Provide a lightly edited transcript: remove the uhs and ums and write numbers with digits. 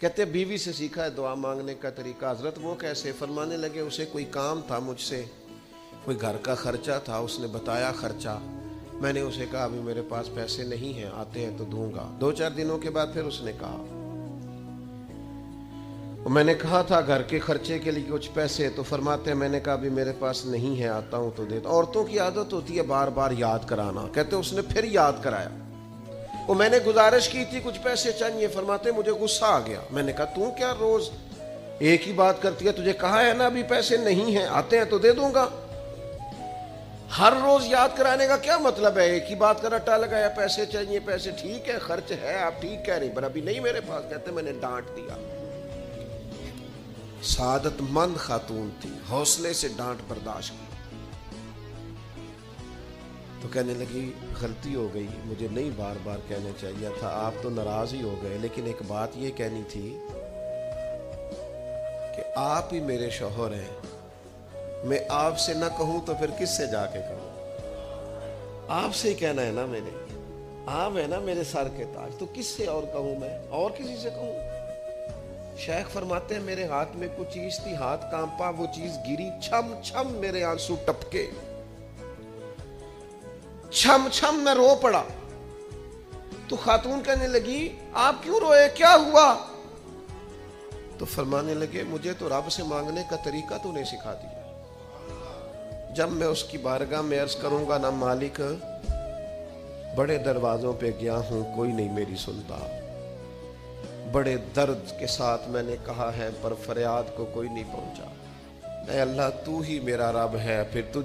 کہتے بیوی سے سیکھا ہے دعا مانگنے کا طریقہ. حضرت وہ کیسے؟ فرمانے لگے اسے کوئی کام تھا مجھ سے، کوئی گھر کا خرچہ تھا، اس نے بتایا خرچہ، میں نے اسے کہا ابھی میرے پاس پیسے نہیں ہیں، آتے ہیں تو دوں گا. 2-4 دنوں کے بعد پھر اس نے کہا، میں نے کہا تھا گھر کے خرچے کے لیے کچھ پیسے، تو فرماتے ہیں میں نے کہا ابھی میرے پاس نہیں ہے، آتا ہوں تو دیتا. عورتوں کی عادت ہوتی ہے بار بار یاد کرانا. کہتے اس نے پھر یاد کرایا، وہ میں نے گزارش کی تھی کچھ پیسے چاہیے. فرماتے مجھے غصہ آ گیا. میں نے کہا تو کیا روز ایک ہی بات کرتی ہے؟ تجھے کہا ہے نا ابھی پیسے نہیں ہیں، آتے ہیں تو دے دوں گا. ہر روز یاد کرانے کا کیا مطلب ہے؟ ایک ہی بات کا رٹا لگایا، پیسے چاہیے پیسے، ٹھیک ہے خرچ ہے آپ ٹھیک کہہ رہی پر ابھی نہیں میرے پاس. کہتے میں نے ڈانٹ دیا. سعادت مند خاتون تھی، حوصلے سے ڈانٹ برداشت کی. تو کہنے لگی غلطی ہو گئی، مجھے نہیں بار بار کہنا چاہیے تھا، آپ تو ناراض ہی ہو گئے، لیکن ایک بات یہ کہنی تھی کہ آپ ہی میرے شوہر ہیں، میں آپ سے نہ کہوں تو پھر کس سے جا کے کہوں؟ آپ سے ہی کہنا ہے نا، میرے آپ ہے نا میرے سر کے تاج، تو کس سے اور کہوں؟ میں اور کسی سے کہوں؟ شیخ فرماتے ہیں میرے ہاتھ میں کچھ چیز تھی، ہاتھ کانپا، وہ چیز گری، چھم چھم میرے آنسو ٹپکے، چھم چھم میں رو پڑا. تو خاتون کہنے لگی آپ کیوں روئے، کیا ہوا؟ تو فرمانے لگے مجھے تو رب سے مانگنے کا طریقہ تو نے سکھا دیا. جب میں اس کی بارگاہ میں عرض کروں گا نا مالک بڑے دروازوں پہ گیا ہوں کوئی نہیں میری سنتا، بڑے درد کے ساتھ میں نے کہا ہے پر فریاد کو کوئی نہیں پہنچا، اے اللہ تو ہی میرا رب ہے، پھر تجھے